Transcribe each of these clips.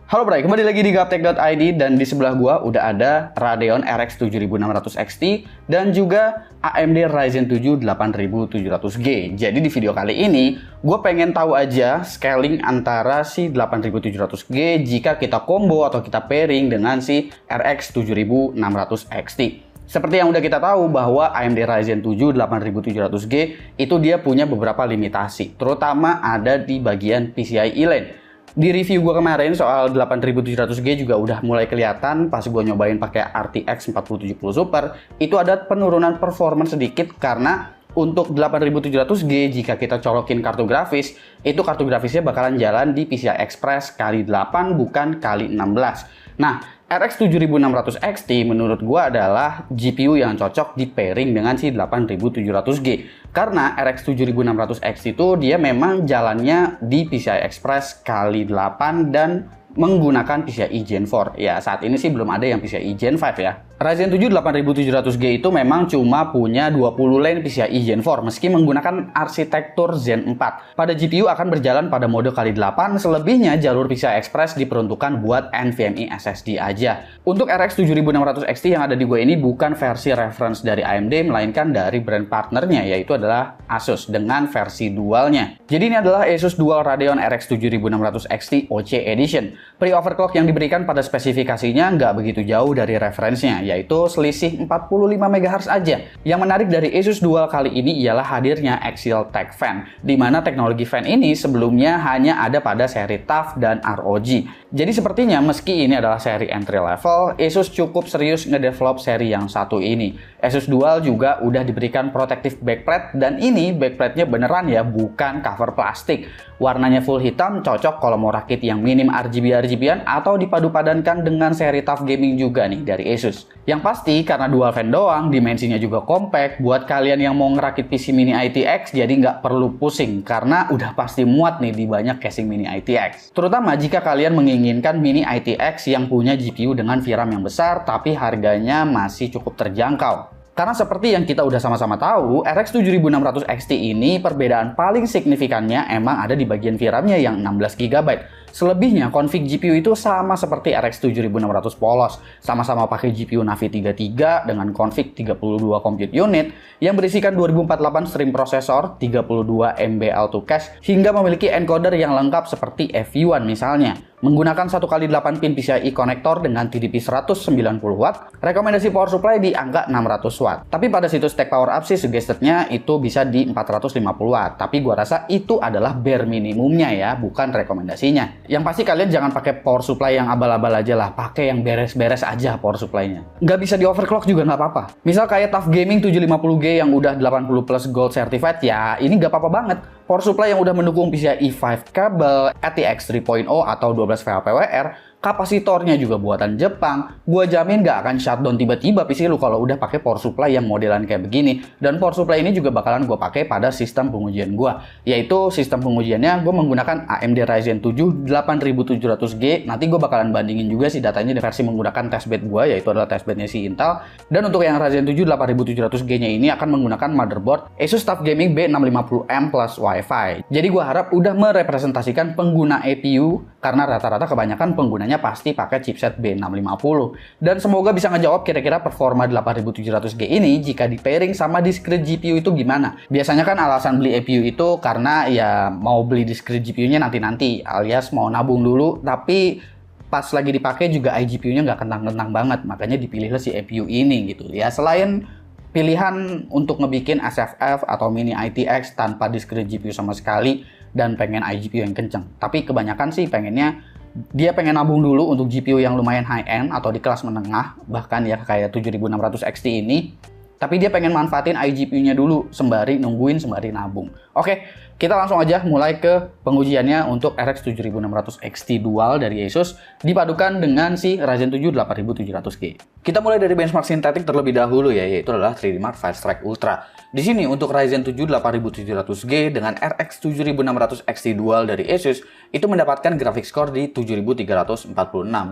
Halo Bray, kembali lagi di Gaptek.id dan di sebelah gua udah ada Radeon RX 7600 XT dan juga AMD Ryzen 7 8700G. Jadi di video kali ini gue pengen tahu aja scaling antara si 8700G jika kita combo atau kita pairing dengan si RX 7600 XT. Seperti yang udah kita tahu bahwa AMD Ryzen 7 8700G itu dia punya beberapa limitasi, terutama ada di bagian PCIe lane. Di review gue kemarin soal 8700G juga udah mulai kelihatan pas gue nyobain pakai RTX 4070 Super, itu ada penurunan performance sedikit karena untuk 8700G jika kita colokin kartu grafis, itu kartu grafisnya bakalan jalan di PCI Express kali 8 bukan kali 16. Nah, RX 7600 XT menurut gua adalah GPU yang cocok di pairing dengan si 8700G. Karena RX 7600 XT itu dia memang jalannya di PCI Express kali 8 dan menggunakan PCIe Gen 4. Ya, saat ini sih belum ada yang PCIe Gen 5 ya. Ryzen 7 8700G itu memang cuma punya 20 lane PCIe Gen 4 meski menggunakan arsitektur Zen 4. Pada GPU akan berjalan pada mode kali 8, selebihnya jalur PCI Express diperuntukkan buat NVMe SSD aja. Untuk RX 7600 XT yang ada di gue ini bukan versi reference dari AMD, melainkan dari brand partnernya, yaitu adalah Asus dengan versi dualnya. Jadi ini adalah Asus Dual Radeon RX 7600 XT OC Edition. Pre-overclock yang diberikan pada spesifikasinya nggak begitu jauh dari referensinya, yaitu selisih 45 MHz aja. Yang menarik dari Asus Dual kali ini ialah hadirnya Axial Tech Fan, di mana teknologi fan ini sebelumnya hanya ada pada seri TUF dan ROG. Jadi sepertinya meski ini adalah seri entry level, Asus cukup serius ngedevelop seri yang satu ini. Asus Dual juga udah diberikan protective backplate, dan ini backplate-nya beneran ya, bukan cover plastik. Warnanya full hitam, cocok kalau mau rakit yang minim RGB-RGB-an atau dipadu-padankan dengan seri TUF Gaming juga nih dari Asus. Yang pasti karena dual fan doang, dimensinya juga compact, buat kalian yang mau ngerakit PC mini ITX jadi nggak perlu pusing karena udah pasti muat nih di banyak casing mini ITX. Terutama jika kalian menginginkan mini ITX yang punya GPU dengan VRAM yang besar tapi harganya masih cukup terjangkau. Karena seperti yang kita udah sama-sama tahu, RX 7600 XT ini perbedaan paling signifikannya emang ada di bagian VRAM-nya yang 16GB. Selebihnya, config GPU itu sama seperti RX 7600 polos. Sama-sama pakai GPU Navi 33 dengan config 32 compute unit yang berisikan 2048 stream processor, 32 MB auto cache, hingga memiliki encoder yang lengkap seperti FU1 misalnya. Menggunakan 1x8 pin PCIe konektor dengan TDP 190W, rekomendasi power supply di angka 600W. Tapi pada situs Tech Power Up sih suggested-nya itu bisa di 450W. Tapi gua rasa itu adalah bare minimumnya ya, bukan rekomendasinya. Yang pasti kalian jangan pakai power supply yang abal-abal aja lah, pakai yang beres-beres aja power supply-nya. Nggak bisa di overclock juga nggak apa-apa. Misal kayak TUF Gaming 750G yang udah 80 plus gold certified, ya ini nggak apa-apa banget. Power supply yang udah mendukung PCIe 5 kabel, ATX 3.0 atau 12 VA PWR, kapasitornya juga buatan Jepang, gua jamin gak akan shutdown tiba-tiba PC lu kalau udah pakai power supply yang modelan kayak begini. Dan power supply ini juga bakalan gua pakai pada sistem pengujian gua, yaitu sistem pengujiannya gua menggunakan AMD Ryzen 7 8700G. Nanti gua bakalan bandingin juga sih datanya di versi menggunakan testbed gua, yaitu adalah testbednya si Intel. Dan untuk yang Ryzen 7 8700G-nya ini akan menggunakan motherboard Asus TUF Gaming B650M plus Wi-Fi. Jadi gua harap udah merepresentasikan pengguna APU karena rata-rata kebanyakan penggunanya pasti pakai chipset B650. Dan semoga bisa ngejawab kira-kira performa 8700G ini jika di pairing sama discrete GPU itu gimana. Biasanya kan alasan beli APU itu karena ya mau beli discrete GPU-nya nanti-nanti, alias mau nabung dulu, tapi pas lagi dipakai juga iGPU-nya nggak kentang-kentang banget, makanya dipilihlah si APU ini gitu. Ya selain pilihan untuk ngebikin SFF atau mini ITX tanpa discrete GPU sama sekali dan pengen iGPU yang kenceng. Tapi kebanyakan sih pengennya dia pengen nabung dulu untuk GPU yang lumayan high-end atau di kelas menengah, bahkan ya kayak 7600 XT ini. Tapi dia pengen manfaatin iGPU-nya dulu sembari nungguin, sembari nabung. Oke, kita langsung aja mulai ke pengujiannya untuk RX 7600 XT Dual dari Asus dipadukan dengan si Ryzen 7 8700G. Kita mulai dari benchmark sintetik terlebih dahulu ya, yaitu adalah 3D Mark Fast Strike Ultra. Di sini untuk Ryzen 7 8700G dengan RX 7600 XT Dual dari Asus itu mendapatkan graphic score di 7346.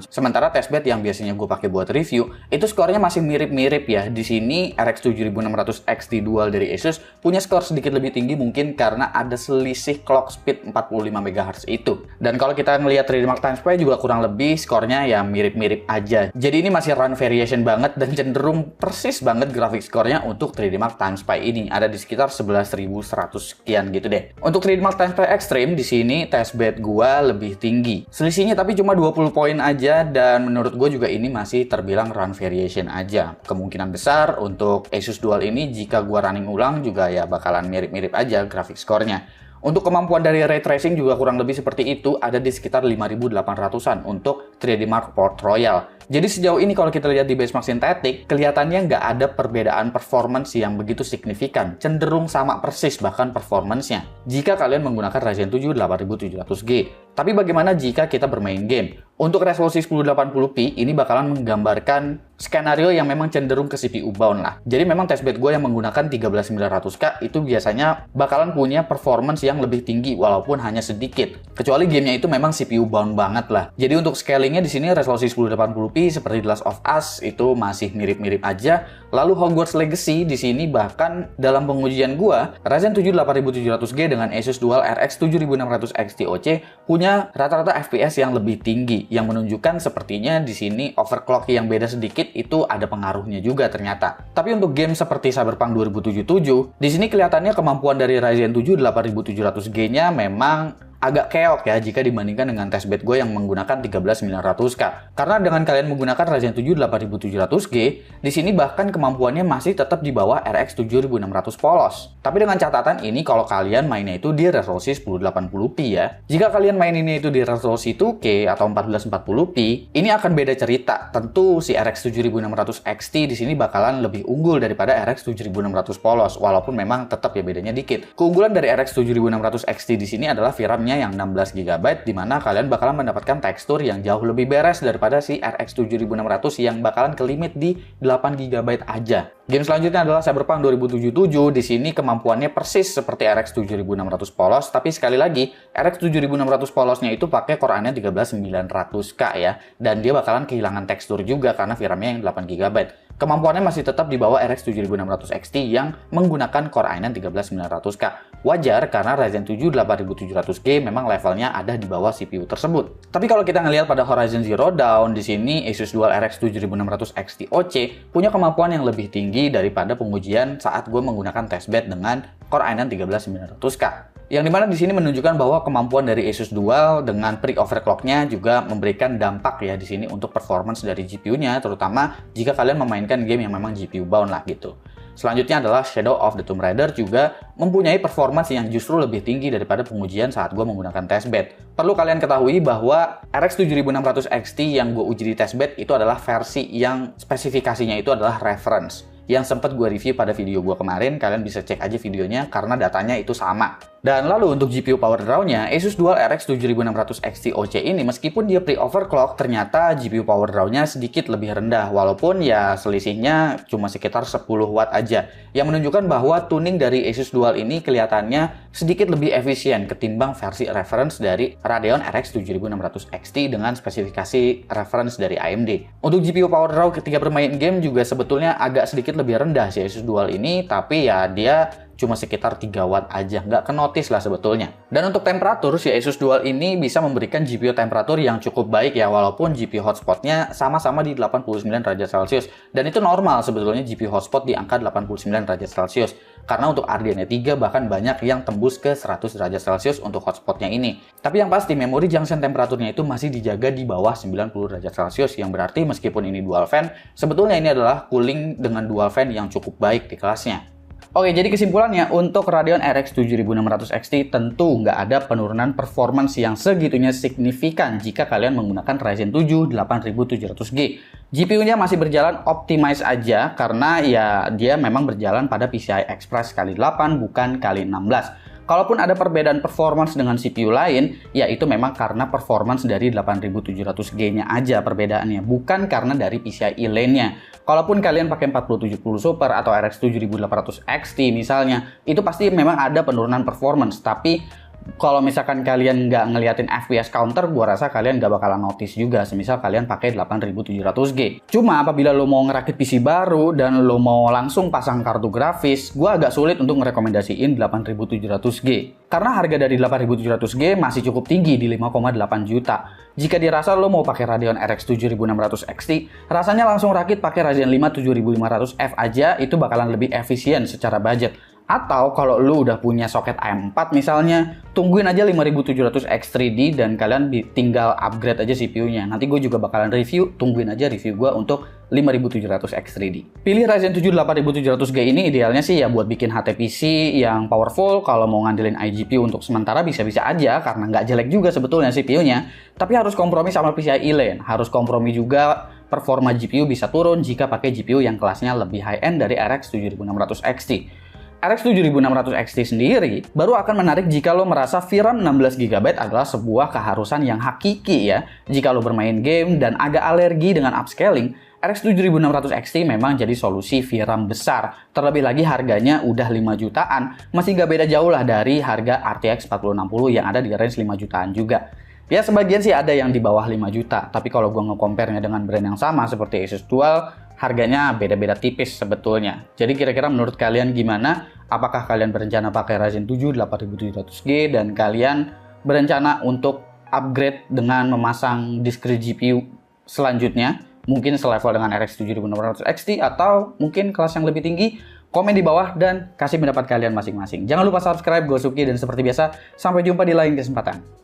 Sementara testbed yang biasanya gue pakai buat review itu skornya masih mirip-mirip ya. Di sini RX 7600 XT Dual dari Asus punya skor sedikit lebih tinggi mungkin karena ada ada selisih clock speed 45 MHz itu. Dan kalau kita ngelihat 3D Mark Time Spy juga kurang lebih skornya ya mirip-mirip aja. Jadi ini masih run variation banget dan cenderung persis banget grafik skornya untuk 3D Mark Time Spy ini. Ada di sekitar 11.100 sekian gitu deh. Untuk 3D Mark Time Spy Extreme di sini testbed gua lebih tinggi. Selisihnya tapi cuma 20 poin aja dan menurut gue juga ini masih terbilang run variation aja. Kemungkinan besar untuk Asus Dual ini jika gua running ulang juga ya bakalan mirip-mirip aja grafik skornya. Untuk kemampuan dari ray tracing juga kurang lebih seperti itu, ada di sekitar 5.800-an untuk 3D Mark Port Royal. Jadi sejauh ini kalau kita lihat di benchmark sintetik, kelihatannya nggak ada perbedaan performance yang begitu signifikan. Cenderung sama persis bahkan performance-nya jika kalian menggunakan Ryzen 7 8700G. Tapi bagaimana jika kita bermain game? Untuk resolusi 1080p, ini bakalan menggambarkan skenario yang memang cenderung ke CPU bound lah. Jadi memang testbed gue yang menggunakan 13900K itu biasanya bakalan punya performance yang lebih tinggi walaupun hanya sedikit. Kecuali gamenya itu memang CPU bound banget lah. Jadi untuk scalingnya di sini resolusi 1080p seperti The Last of Us itu masih mirip-mirip aja. Lalu Hogwarts Legacy di sini bahkan dalam pengujian gua Ryzen 7 8700G dengan Asus Dual RX 7600 XT-OC punya rata-rata FPS yang lebih tinggi, yang menunjukkan sepertinya di sini overclock yang beda sedikit itu ada pengaruhnya juga ternyata. Tapi untuk game seperti Cyberpunk 2077, di sini kelihatannya kemampuan dari Ryzen 7 8700G-nya memang agak keok ya jika dibandingkan dengan testbed gue yang menggunakan 13900K. Karena dengan kalian menggunakan Ryzen 7 8700G, di sini bahkan kemampuannya masih tetap di bawah RX 7600 polos. Tapi dengan catatan ini kalau kalian mainnya itu di resolusi 1080p ya. Jika kalian main ini itu di resolusi 2K atau 1440p, ini akan beda cerita. Tentu si RX 7600 XT di sini bakalan lebih unggul daripada RX 7600 polos, walaupun memang tetap ya bedanya dikit. Keunggulan dari RX 7600 XT di sini adalah VRAM-nya yang 16 GB, di mana kalian bakalan mendapatkan tekstur yang jauh lebih beres daripada si RX 7600 yang bakalan ke limit di 8 GB aja. Game selanjutnya adalah Cyberpunk 2077. Di sini kemampuannya persis seperti RX 7600 polos, tapi sekali lagi RX 7600 polosnya itu pakai Core i9 13900K ya, dan dia bakalan kehilangan tekstur juga karena VRAM-nya yang 8 GB. Kemampuannya masih tetap di bawah RX 7600 XT yang menggunakan Core i9 13900K. Wajar karena Ryzen 7 8700G memang levelnya ada di bawah CPU tersebut. Tapi kalau kita ngelihat pada Horizon Zero Dawn, di sini Asus Dual RX 7600 XT-OC punya kemampuan yang lebih tinggi daripada pengujian saat gue menggunakan testbed dengan Core i9 13900K. Yang dimana di sini menunjukkan bahwa kemampuan dari Asus Dual dengan pre-overclock-nya juga memberikan dampak ya di sini untuk performance dari GPU-nya, terutama jika kalian memainkan game yang memang GPU bound lah gitu. Selanjutnya adalah Shadow of the Tomb Raider juga mempunyai performance yang justru lebih tinggi daripada pengujian saat gue menggunakan testbed. Perlu kalian ketahui bahwa RX 7600 XT yang gue uji di testbed itu adalah versi yang spesifikasinya itu adalah reference. Yang sempat gue review pada video gue kemarin, kalian bisa cek aja videonya karena datanya itu sama. Dan lalu untuk GPU power draw-nya, Asus Dual RX 7600 XT-OC ini meskipun dia pre-overclock, ternyata GPU power draw-nya sedikit lebih rendah, walaupun ya selisihnya cuma sekitar 10 watt aja. Yang menunjukkan bahwa tuning dari Asus Dual ini kelihatannya sedikit lebih efisien ketimbang versi reference dari Radeon RX 7600 XT dengan spesifikasi reference dari AMD. Untuk GPU power draw ketika bermain game juga sebetulnya agak sedikit lebih rendah si Asus Dual ini, tapi ya dia cuma sekitar 3 watt aja, nggak kenotis lah sebetulnya. Dan untuk temperatur, si Asus Dual ini bisa memberikan GPU temperatur yang cukup baik ya, walaupun GPU hotspotnya sama-sama di 89 derajat Celcius. Dan itu normal sebetulnya GPU hotspot di angka 89 derajat Celcius. Karena untuk RDNA 3 bahkan banyak yang tembus ke 100 derajat Celcius untuk hotspotnya ini. Tapi yang pasti memori junction temperaturnya itu masih dijaga di bawah 90 derajat Celcius, yang berarti meskipun ini dual fan, sebetulnya ini adalah cooling dengan dual fan yang cukup baik di kelasnya. Oke, jadi kesimpulannya untuk Radeon RX 7600 XT tentu nggak ada penurunan performance yang segitunya signifikan jika kalian menggunakan Ryzen 7 8700G. GPU-nya masih berjalan optimize aja karena ya dia memang berjalan pada PCI Express x8 bukan x16. Kalaupun ada perbedaan performance dengan CPU lain, ya itu memang karena performance dari 8700G-nya aja perbedaannya, bukan karena dari PCIe lane-nya. Kalaupun kalian pakai 4070 Super atau RX 7800 XT misalnya, itu pasti memang ada penurunan performance, tapi Kalau misalkan kalian nggak ngeliatin FPS counter, gua rasa kalian nggak bakalan notice juga, semisal kalian pakai 8700G. Cuma apabila lo mau ngerakit PC baru dan lo mau langsung pasang kartu grafis, gua agak sulit untuk ngerekomendasiin 8700G. Karena harga dari 8700G masih cukup tinggi di 5,8 juta. Jika dirasa lo mau pakai Radeon RX 7600 XT, rasanya langsung rakit pakai Ryzen 5 7500F aja, itu bakalan lebih efisien secara budget. Atau kalau lu udah punya soket AM4 misalnya, tungguin aja 5700X3D dan kalian tinggal upgrade aja CPU-nya. Nanti gue juga bakalan review, tungguin aja review gue untuk 5700X3D. Pilih Ryzen 7 8700G ini idealnya sih ya buat bikin HTPC yang powerful. Kalau mau ngandelin iGPU untuk sementara bisa-bisa aja karena nggak jelek juga sebetulnya CPU-nya. Tapi harus kompromi sama PCIe lane, harus kompromi juga performa GPU bisa turun jika pakai GPU yang kelasnya lebih high-end dari RX 7600 XT. RX 7600 XT sendiri baru akan menarik jika lo merasa VRAM 16GB adalah sebuah keharusan yang hakiki ya. Jika lo bermain game dan agak alergi dengan upscaling, RX 7600 XT memang jadi solusi VRAM besar. Terlebih lagi harganya udah 5 jutaan, masih gak beda jauh lah dari harga RTX 4060 yang ada di range 5 jutaan juga. Ya sebagian sih ada yang di bawah 5 juta, tapi kalau gue nge-compare-nya dengan brand yang sama seperti Asus Dual, harganya beda-beda tipis sebetulnya. Jadi kira-kira menurut kalian gimana? Apakah kalian berencana pakai Ryzen 7 8700G dan kalian berencana untuk upgrade dengan memasang discrete GPU selanjutnya? Mungkin selevel dengan RX 7600 XT atau mungkin kelas yang lebih tinggi? Komen di bawah dan kasih pendapat kalian masing-masing. Jangan lupa subscribe, Gosuki, dan seperti biasa, sampai jumpa di lain kesempatan.